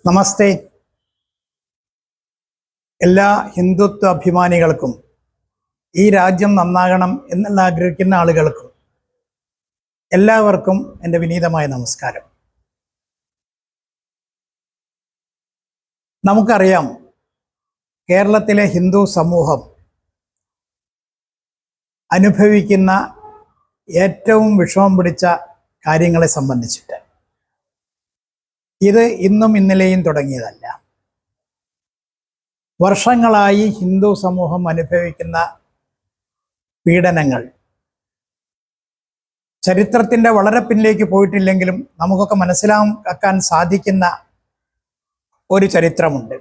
നമസ്തേ. എല്ലാ ഹിന്ദുത്വ അഭിമാനികൾക്കും ഈ രാജ്യം നന്നാകണം എന്നുള്ള ആഗ്രഹിക്കുന്ന ആളുകൾക്കും എല്ലാവർക്കും എൻ്റെ വിനീതമായ നമസ്കാരം. നമുക്കറിയാം, കേരളത്തിലെ ഹിന്ദു സമൂഹം അനുഭവിക്കുന്ന ഏറ്റവും വിഷമം പിടിച്ച കാര്യങ്ങളെ സംബന്ധിച്ചിട്ട്. ഇത് ഇന്നും ഇന്നലെയും തുടങ്ങിയതല്ല. വർഷങ്ങളായി ഹിന്ദു സമൂഹം അനുഭവിക്കുന്ന പീഡനങ്ങൾ ചരിത്രത്തിൻ്റെ വളരെ പിന്നിലേക്ക് പോയിട്ടില്ലെങ്കിലും നമുക്കൊക്കെ മനസ്സിലാക്കാൻ സാധിക്കുന്ന ഒരു ചരിത്രമുണ്ട്.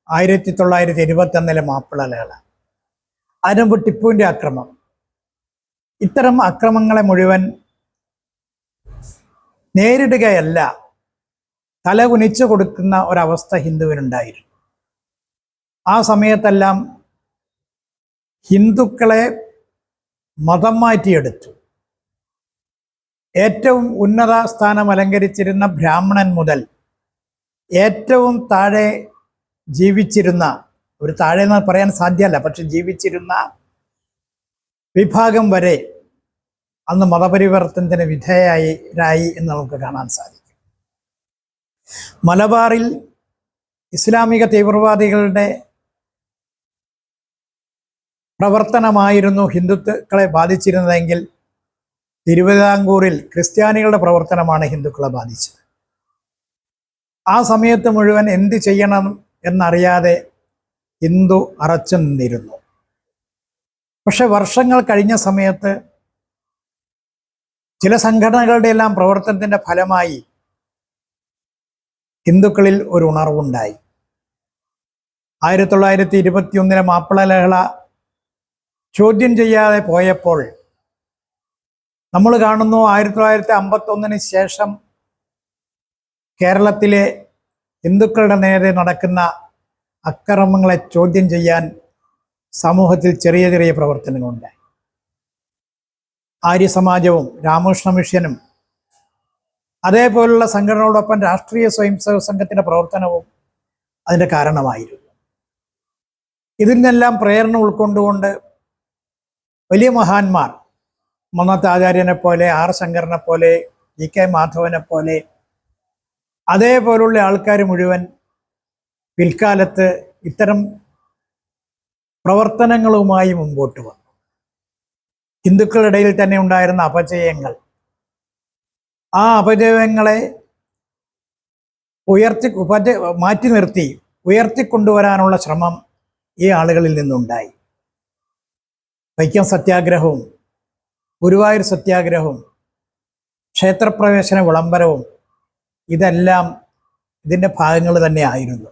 1921 മാപ്പിള ലഹള, അതിനുമുമ്പ് ടിപ്പുവിൻ്റെ അക്രമം. ഇത്തരം അക്രമങ്ങളെ മുഴുവൻ നേരിടുകയല്ല, തല കുനിച്ചു കൊടുക്കുന്ന ഒരവസ്ഥ ഹിന്ദുവിനുണ്ടായിരുന്നു. ആ സമയത്തെല്ലാം ഹിന്ദുക്കളെ മതം മാറ്റിയെടുത്തു. ഏറ്റവും ഉന്നത സ്ഥാനം അലങ്കരിച്ചിരുന്ന ബ്രാഹ്മണൻ മുതൽ ഏറ്റവും താഴെ ജീവിച്ചിരുന്ന, ഒരു താഴെ എന്ന് പറയാൻ സാധ്യമല്ല, പക്ഷെ ജീവിച്ചിരുന്ന വിഭാഗം വരെ അന്ന് മതപരിവർത്തനത്തിന് വിധേയരായി എന്ന് നമുക്ക് കാണാൻ സാധിക്കും. മലബാറിൽ ഇസ്ലാമിക തീവ്രവാദികളുടെ പ്രവർത്തനമായിരുന്നു ഹിന്ദുക്കളെ ബാധിച്ചിരുന്നതെങ്കിൽ തിരുവിതാംകൂറിൽ ക്രിസ്ത്യാനികളുടെ പ്രവർത്തനമാണ് ഹിന്ദുക്കളെ ബാധിച്ചത്. ആ സമയത്ത് മുഴുവൻ എന്ത് ചെയ്യണം എന്നറിയാതെ ഹിന്ദു അറച്ചു നിന്നിരുന്നു. പക്ഷെ വർഷങ്ങൾ കഴിഞ്ഞ സമയത്ത് ചില സംഘടനകളുടെ എല്ലാം പ്രവർത്തനത്തിൻ്റെ ഫലമായി ഹിന്ദുക്കളിൽ ഒരു ഉണർവുണ്ടായി. 1921 മാപ്പിള ലഹള ചോദ്യം ചെയ്യാതെ പോയപ്പോൾ നമ്മൾ കാണുന്നു, 1951 ശേഷം കേരളത്തിലെ ഹിന്ദുക്കളുടെ നേരെ നടക്കുന്ന അക്രമങ്ങളെ ചോദ്യം ചെയ്യാൻ സമൂഹത്തിൽ ചെറിയ ചെറിയ പ്രവർത്തനങ്ങളുണ്ടായി. ആര്യസമാജവും രാമകൃഷ്ണ മിഷനും അതേപോലുള്ള സംഘടനകളോടൊപ്പം രാഷ്ട്രീയ സ്വയംസേവക സംഘത്തിൻ്റെ പ്രവർത്തനവും അതിൻ്റെ കാരണമായിരുന്നു. ഇതിൽ നിന്നെല്ലാം പ്രേരണ ഉൾക്കൊണ്ടുകൊണ്ട് വലിയ മഹാന്മാർ, മന്നത്ത് ആചാര്യനെ പോലെ, ആർ ശങ്കരനെ പോലെ, ഇ.കെ. മാധവനെ പോലെ, അതേപോലുള്ള ആൾക്കാർ മുഴുവൻ പിൽക്കാലത്ത് ഇത്തരം പ്രവർത്തനങ്ങളുമായി മുമ്പോട്ട് വന്നു. ഹിന്ദുക്കളുടെ ഇടയിൽ തന്നെ ഉണ്ടായിരുന്ന അപജയങ്ങൾ, ആ അപജയങ്ങളെ മാറ്റി നിർത്തി ഉയർത്തിക്കൊണ്ടുവരാനുള്ള ശ്രമം ഈ ആളുകളിൽ നിന്നുണ്ടായി. വൈക്കം സത്യാഗ്രഹവും ഗുരുവായൂർ സത്യാഗ്രഹവും ക്ഷേത്രപ്രവേശന വിളംബരവും ഇതെല്ലാം ഇതിൻ്റെ ഭാഗങ്ങൾ തന്നെ ആയിരുന്നു.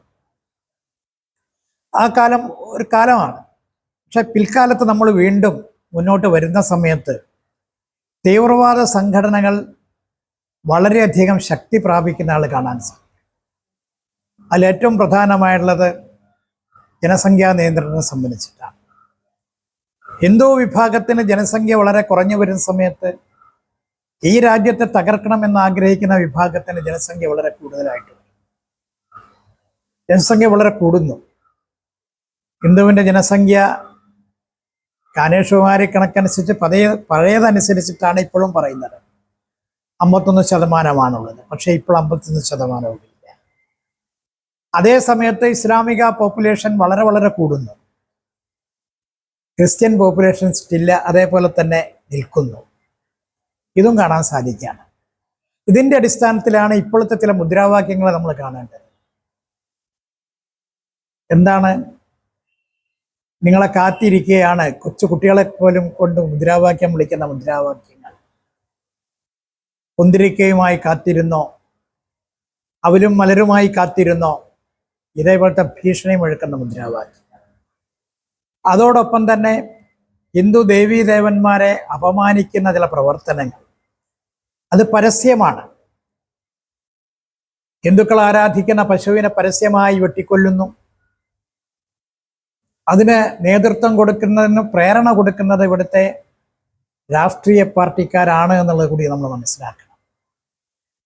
ആ കാലം ഒരു കാലമാണ്. പക്ഷെ പിൽക്കാലത്ത് നമ്മൾ വീണ്ടും മുന്നോട്ട് വരുന്ന സമയത്ത് തീവ്രവാദ സംഘടനകൾ വളരെയധികം ശക്തി പ്രാപിക്കുന്ന ആൾ കാണാൻ സാധിക്കും. അതിലേറ്റവും പ്രധാനമായിട്ടുള്ളത് ജനസംഖ്യാ നിയന്ത്രണത്തെ സംബന്ധിച്ചിട്ടാണ്. ഹിന്ദു വിഭാഗത്തിന് ജനസംഖ്യ വളരെ കുറഞ്ഞു വരുന്ന സമയത്ത് ഈ രാജ്യത്തെ തകർക്കണമെന്ന് ആഗ്രഹിക്കുന്ന വിഭാഗത്തിന് ജനസംഖ്യ വളരെ കൂടുതലായിട്ട് വരും. ജനസംഖ്യ വളരെ കൂടുന്നു. ഹിന്ദുവിൻ്റെ ജനസംഖ്യ കാനേഷുമാരി കണക്കനുസരിച്ച് പഴയതനുസരിച്ചിട്ടാണ് ഇപ്പോഴും പറയുന്നത് 51% പക്ഷേ ഇപ്പോൾ 51% ഇല്ല. അതേ സമയത്ത് ഇസ്ലാമിക പോപ്പുലേഷൻ വളരെ വളരെ കൂടുന്നു. ക്രിസ്ത്യൻ പോപ്പുലേഷൻ സ്റ്റില്ല അതേപോലെ തന്നെ നിൽക്കുന്നു. ഇതും കാണാൻ സാധിക്കുകയാണ്. ഇതിൻ്റെ അടിസ്ഥാനത്തിലാണ് ഇപ്പോഴത്തെ ചില മുദ്രാവാക്യങ്ങൾ നമ്മൾ കാണേണ്ടത്. എന്താണ്? നിങ്ങളെ കാത്തിരിക്കുകയാണ്. കൊച്ചു കുട്ടികളെ പോലും കൊണ്ട് മുദ്രാവാക്യം വിളിക്കുന്ന മുദ്രാവാക്യങ്ങൾ. കുന്തിരിക്കയുമായി കാത്തിരുന്നോ, അവലും മലരുമായി കാത്തിരുന്നോ, ഇതേപോലത്തെ ഭീഷണി മുഴക്കുന്ന മുദ്രാവാക്യം. അതോടൊപ്പം തന്നെ ഹിന്ദു ദേവീദേവന്മാരെ അപമാനിക്കുന്ന ചില പ്രവർത്തനങ്ങൾ, അത് പരസ്യമാണ്. ഹിന്ദുക്കൾ ആരാധിക്കുന്ന പശുവിനെ പരസ്യമായി വെട്ടിക്കൊല്ലുന്നു. അതിന് നേതൃത്വം കൊടുക്കുന്നതിന് പ്രേരണ കൊടുക്കുന്നത് ഇവിടുത്തെ രാഷ്ട്രീയ പാർട്ടിക്കാരാണ് എന്നുള്ളത് കൂടി നമ്മൾ മനസ്സിലാക്കണം.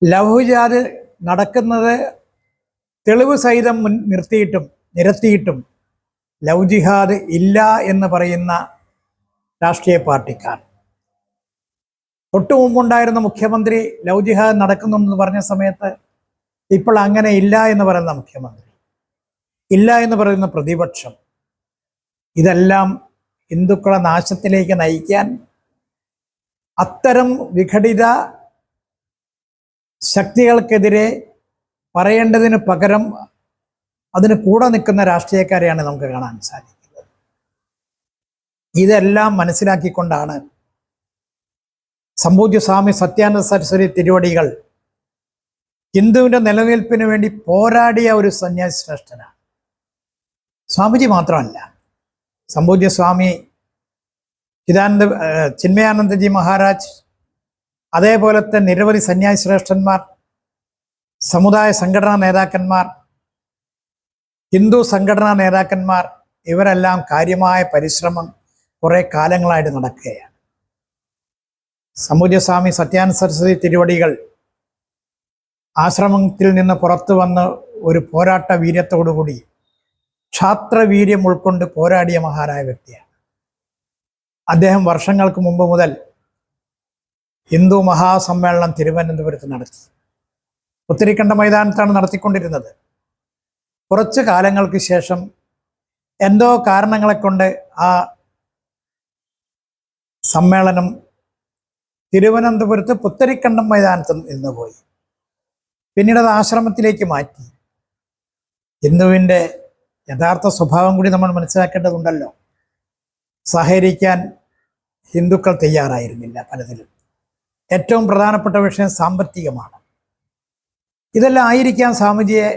ലവ് ജിഹാദ് നടക്കുന്നത് തെളിവ് സഹിതം നിരത്തിയിട്ടും ലവ് ജിഹാദ് ഇല്ല എന്ന് പറയുന്ന രാഷ്ട്രീയ പാർട്ടിക്കാർ. തൊട്ടു മുമ്പുണ്ടായിരുന്ന മുഖ്യമന്ത്രി ലവ് ജിഹാദ് നടക്കുന്നുണ്ടെന്ന് പറഞ്ഞ സമയത്ത് ഇപ്പോൾ അങ്ങനെ ഇല്ല എന്ന് പറയുന്ന മുഖ്യമന്ത്രി, ഇല്ല എന്ന് പറയുന്ന പ്രതിപക്ഷം, ഇതെല്ലാം ഹിന്ദുക്കളെ നാശത്തിലേക്ക് നയിക്കാൻ അത്തരം വിഘടിത ശക്തികൾക്കെതിരെ പറയേണ്ടതിന് പകരം അതിന് കൂടെ നിൽക്കുന്ന രാഷ്ട്രീയക്കാരെയാണ് നമുക്ക് കാണാൻ സാധിക്കുന്നത്. ഇതെല്ലാം മനസ്സിലാക്കിക്കൊണ്ടാണ് സംപൂജ്യ സ്വാമി സത്യാനന്ദ സരസ്വതി തിരുവടികൾ ഹിന്ദുവിൻ്റെ നിലനിൽപ്പിന് വേണ്ടി പോരാടിയ ഒരു സന്യാസി ശ്രേഷ്ഠനാണ്. സ്വാമിജി മാത്രമല്ല, സംപൂജ്യ സ്വാമി ചിന്മയാനന്ദജി മഹാരാജ്, അതേപോലത്തെ നിരവധി സന്യാസി ശ്രേഷ്ഠന്മാർ, സമുദായ സംഘടനാ നേതാക്കന്മാർ, ഹിന്ദു സംഘടനാ നേതാക്കന്മാർ, ഇവരെല്ലാം കാര്യമായ പരിശ്രമം കുറേ കാലങ്ങളായിട്ട് നടക്കുകയാണ്. സംപൂജ്യ സ്വാമി സത്യാനന്ദ സരസ്വതി തിരുവടികൾ ആശ്രമത്തിൽ നിന്ന് പുറത്തു വന്ന് ഒരു പോരാട്ട വീര്യത്തോടുകൂടി ക്ഷാത്രവീര്യം ഉൾക്കൊണ്ട് പോരാടിയ മഹാനായ വ്യക്തിയാണ്. അദ്ദേഹം വർഷങ്ങൾക്ക് മുമ്പ് മുതൽ ഹിന്ദു മഹാസമ്മേളനം തിരുവനന്തപുരത്ത് നടത്തി. പുത്തരിക്കണ്ട മൈതാനത്താണ് നടത്തിക്കൊണ്ടിരുന്നത്. കുറച്ച് കാലങ്ങൾക്ക് ശേഷം എന്തോ കാരണങ്ങളെ കൊണ്ട് ആ സമ്മേളനം തിരുവനന്തപുരത്ത് പുത്തരിക്കണ്ടം മൈതാനത്ത് നിന്ന് പോയി. പിന്നീട് അത് ആശ്രമത്തിലേക്ക് മാറ്റി. ഹിന്ദുവിൻ്റെ യഥാർത്ഥ സ്വഭാവം കൂടി നമ്മൾ മനസ്സിലാക്കേണ്ടതുണ്ടല്ലോ. സഹകരിക്കാൻ ഹിന്ദുക്കൾ തയ്യാറായിരുന്നില്ല പലതിലും. ഏറ്റവും പ്രധാനപ്പെട്ട വിഷയം സാമ്പത്തികമാണ്. ഇതെല്ലാം ആയിരിക്കാം സ്വാമിജിയെ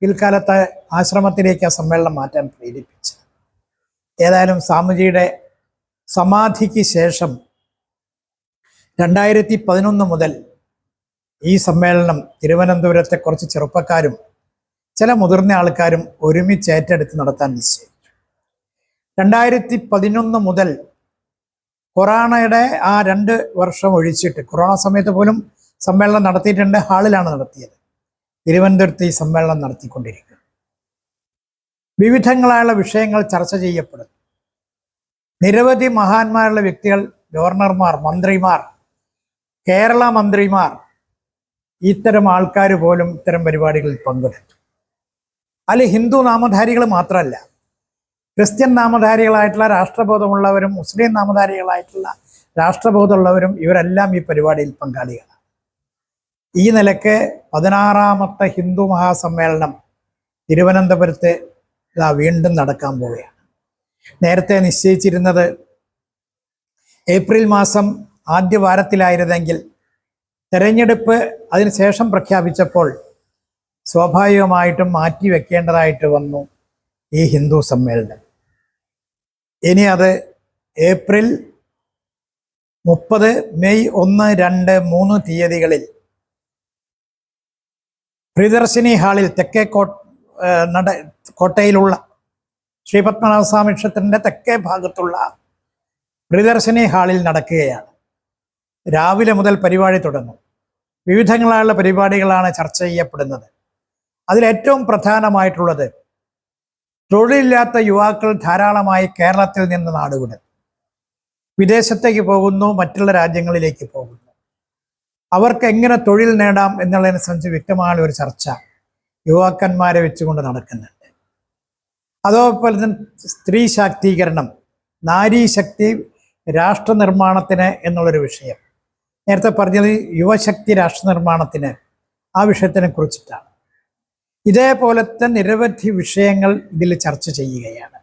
പിൽക്കാലത്തെ ആശ്രമത്തിലേക്ക് ആ സമ്മേളനം മാറ്റാൻ പ്രേരിപ്പിച്ചത്. ഏതായാലും സ്വാമിജിയുടെ സമാധിക്ക് ശേഷം 2011 മുതൽ ഈ സമ്മേളനം തിരുവനന്തപുരത്തെ കുറച്ച് ചെറുപ്പക്കാരും ചില മുതിർന്ന ആൾക്കാരും ഒരുമിച്ച് ഏറ്റെടുത്ത് നടത്താൻ നിശ്ചയിച്ചു. 2011 മുതൽ കൊറോണയുടെ ആ 2 വർഷം ഒഴിച്ചിട്ട്, കൊറോണ സമയത്ത് പോലും സമ്മേളനം നടത്തിയിട്ടുണ്ട്, ഹാളിലാണ് നടത്തിയത്. തിരുവനന്തപുരത്ത് ഈ സമ്മേളനം നടത്തിക്കൊണ്ടിരിക്കുന്നു. വിവിധങ്ങളായുള്ള വിഷയങ്ങൾ ചർച്ച ചെയ്യപ്പെടും. നിരവധി മഹാന്മാരുള്ള വ്യക്തികൾ, ഗവർണർമാർ, മന്ത്രിമാർ, കേരള മന്ത്രിമാർ, ഇത്തരം ആൾക്കാർ പോലും ഇത്തരം പരിപാടികളിൽ പങ്കെടുത്തു. അതിൽ ഹിന്ദു നാമധാരികൾ മാത്രമല്ല, ക്രിസ്ത്യൻ നാമധാരികളായിട്ടുള്ള രാഷ്ട്രബോധമുള്ളവരും മുസ്ലിം നാമധാരികളായിട്ടുള്ള രാഷ്ട്രബോധമുള്ളവരും ഇവരെല്ലാം ഈ പരിപാടിയിൽ പങ്കാളികളാണ്. ഈ നിലയ്ക്ക് 16ാമത്തെ ഹിന്ദു മഹാസമ്മേളനം തിരുവനന്തപുരത്ത് വീണ്ടും നടക്കാൻ പോവുകയാണ്. നേരത്തെ നിശ്ചയിച്ചിരുന്നത് ഏപ്രിൽ മാസം ആദ്യ വാരത്തിലായിരുന്നെങ്കിൽ തെരഞ്ഞെടുപ്പ് അതിനുശേഷം പ്രഖ്യാപിച്ചപ്പോൾ സ്വാഭാവികമായിട്ടും മാറ്റി വെക്കേണ്ടതായിട്ട് വന്നു ഈ ഹിന്ദു സമ്മേളനം. ഇനി അത് ഏപ്രിൽ 30, മെയ് 1, 2, 3 തീയതികളിൽ പ്രിയദർശിനി ഹാളിൽ തെക്കേ കോട്ടയിലുള്ള ശ്രീപത്മനാഭസ്വാമി ക്ഷേത്രത്തിൻ്റെ തെക്കേ ഭാഗത്തുള്ള പ്രിയദർശിനി ഹാളിൽ നടക്കുകയാണ്. രാവിലെ മുതൽ പരിപാടി തുടങ്ങും. വിവിധങ്ങളായുള്ള പരിപാടികളാണ് ചർച്ച ചെയ്യപ്പെടുന്നത്. അതിലേറ്റവും പ്രധാനമായിട്ടുള്ളത് തൊഴിലില്ലാത്ത യുവാക്കൾ ധാരാളമായി കേരളത്തിൽ നിന്ന് നാടുവിടും, വിദേശത്തേക്ക് പോകുന്നു, മറ്റുള്ള രാജ്യങ്ങളിലേക്ക് പോകുന്നു. അവർക്ക് എങ്ങനെ തൊഴിൽ നേടാം എന്നുള്ളതിനെ സംബന്ധിച്ച് വ്യക്തമായ ഒരു ചർച്ച യുവാക്കന്മാരെ വെച്ചുകൊണ്ട് നടക്കുന്നുണ്ട്. അതോപോലെ തന്നെ സ്ത്രീ ശാക്തീകരണം, നാരീശക്തി രാഷ്ട്ര നിർമ്മാണത്തിന് എന്നുള്ളൊരു വിഷയം. നേരത്തെ പറഞ്ഞത് യുവശക്തി രാഷ്ട്ര നിർമ്മാണത്തിന്, ആ വിഷയത്തിനെ കുറിച്ചിട്ടാണ്. ഇതേപോലത്തെ നിരവധി വിഷയങ്ങൾ ഇതിൽ ചർച്ച ചെയ്യുകയാണ്.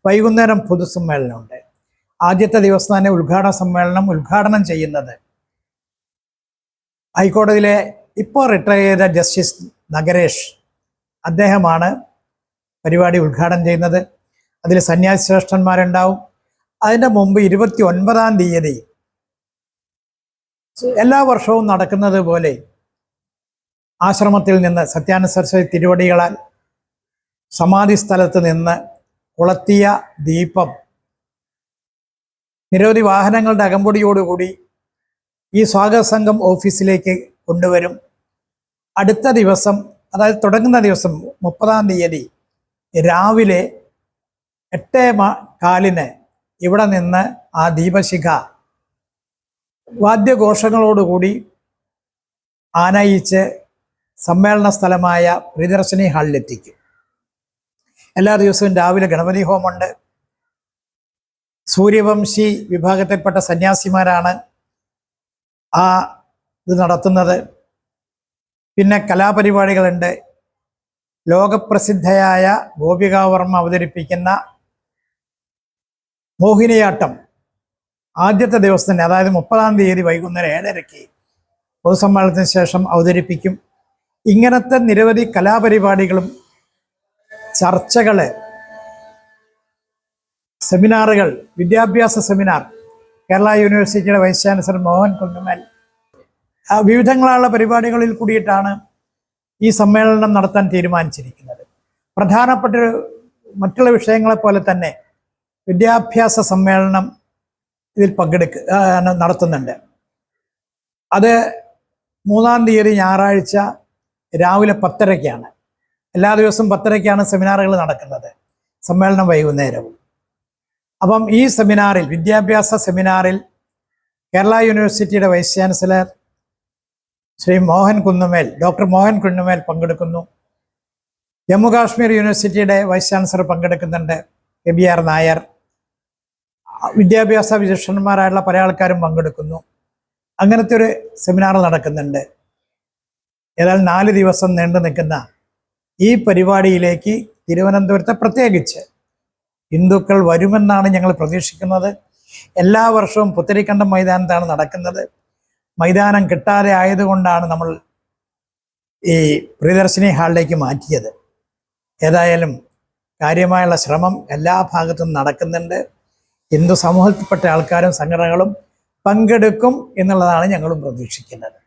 വൈകുന്നേരം പൊതുസമ്മേളനമുണ്ട്. ആദ്യത്തെ ദിവസം തന്നെ ഉദ്ഘാടനം ചെയ്യുന്നത് ഹൈക്കോടതിയിലെ ഇപ്പോൾ റിട്ടയർ ചെയ്ത ജസ്റ്റിസ് നഗരേഷ്, അദ്ദേഹമാണ് പരിപാടി ഉദ്ഘാടനം ചെയ്യുന്നത്. അതിൽ സന്യാസി ശ്രേഷ്ഠന്മാരുണ്ടാവും. അതിൻ്റെ മുമ്പ് 29-ാം തീയതി എല്ലാ വർഷവും നടക്കുന്നത് പോലെ ആശ്രമത്തിൽ നിന്ന് സത്യാനന്ദ സരസ്വതി തിരുവടികളാൽ സമാധി സ്ഥലത്ത് നിന്ന് കൊളുത്തിയ ദീപം നിരവധി വാഹനങ്ങളുടെ അകമ്പടിയോടുകൂടി ഈ സ്വാഗത സംഘം ഓഫീസിലേക്ക് കൊണ്ടുവരും. അടുത്ത ദിവസം അതായത് തുടങ്ങുന്ന ദിവസം 30-ാം തീയതി രാവിലെ 8:15 ഇവിടെ നിന്ന് ആ ദീപശിഖ വാദ്യഘോഷങ്ങളോടുകൂടി ആനയിച്ച് സമ്മേളന സ്ഥലമായ പ്രിയദർശിനി ഹാളിലെത്തിക്കും. എല്ലാ ദിവസവും രാവിലെ ഗണപതി ഹോമമുണ്ട്. സൂര്യവംശി വിഭാഗത്തിൽപ്പെട്ട സന്യാസിമാരാണ് ആ ഇത് നടത്തുന്നത്. പിന്നെ കലാപരിപാടികളുണ്ട്. ലോകപ്രസിദ്ധയായ ഗോപികാവർമ്മ അവതരിപ്പിക്കുന്ന മോഹിനിയാട്ടം ആദ്യത്തെ ദിവസം തന്നെ, അതായത് 30-ാം തീയതി വൈകുന്നേരം 7:30 പൊതുസമ്മേളനത്തിന് ശേഷം അവതരിപ്പിക്കും. ഇങ്ങനത്തെ നിരവധി കലാപരിപാടികളും ചർച്ചകൾ, സെമിനാറുകൾ, വിദ്യാഭ്യാസ സെമിനാർ കേരള യൂണിവേഴ്സിറ്റിയുടെ വൈസ് ചാൻസലർ മോഹൻ കുന്നുമേൽ വിവിധങ്ങളായുള്ള പരിപാടികളിൽ കൂടിയിട്ടാണ് ഈ സമ്മേളനം നടത്താൻ തീരുമാനിച്ചിരിക്കുന്നത്. പ്രധാനപ്പെട്ട മറ്റുള്ള വിഷയങ്ങളെപ്പോലെ തന്നെ വിദ്യാഭ്യാസ സമ്മേളനം ഇതിൽ നടത്തുന്നുണ്ട്. അത് 3-ാം തീയതി ഞായറാഴ്ച രാവിലെ 10:30-ക്കാണ്. എല്ലാ ദിവസവും 10:30-ക്കാണ് സെമിനാറുകൾ നടക്കുന്നത്, സമ്മേളനം വൈകുന്നേരവും. അപ്പം ഈ സെമിനാറിൽ, വിദ്യാഭ്യാസ സെമിനാറിൽ കേരള യൂണിവേഴ്സിറ്റിയുടെ vice chancellor Shri doctor Mohan Kunnummel പങ്കെടുക്കുന്നു. ജമ്മു കാശ്മീർ യൂണിവേഴ്സിറ്റിയുടെ വൈസ് ചാൻസലർ പങ്കെടുക്കുന്നുണ്ട്, KBR നായർ. വിദ്യാഭ്യാസ വിദഗ്ധന്മാരായുള്ള പല ആൾക്കാരും പങ്കെടുക്കുന്നു. അങ്ങനത്തെ ഒരു സെമിനാർ നടക്കുന്നുണ്ട്. ഏതായാലും 4 ദിവസം നീണ്ടു നിൽക്കുന്ന ഈ പരിപാടിയിലേക്ക് തിരുവനന്തപുരത്തെ പ്രത്യേകിച്ച് ഹിന്ദുക്കൾ വരുമെന്നാണ് ഞങ്ങൾ പ്രതീക്ഷിക്കുന്നത്. എല്ലാ വർഷവും പുത്തരിക്കണ്ടം മൈതാനത്താണ് നടക്കുന്നത്. മൈതാനം കിട്ടാതെ ആയതുകൊണ്ടാണ് നമ്മൾ ഈ പ്രിയദർശിനി ഹാളിലേക്ക് മാറ്റിയത്. ഏതായാലും കാര്യമായുള്ള ശ്രമം എല്ലാ ഭാഗത്തും നടക്കുന്നുണ്ട്. ഹിന്ദു സമൂഹത്തിൽപ്പെട്ട ആൾക്കാരും സംഘടനകളും പങ്കെടുക്കും എന്നുള്ളതാണ് ഞങ്ങളും പ്രതീക്ഷിക്കുന്നത്.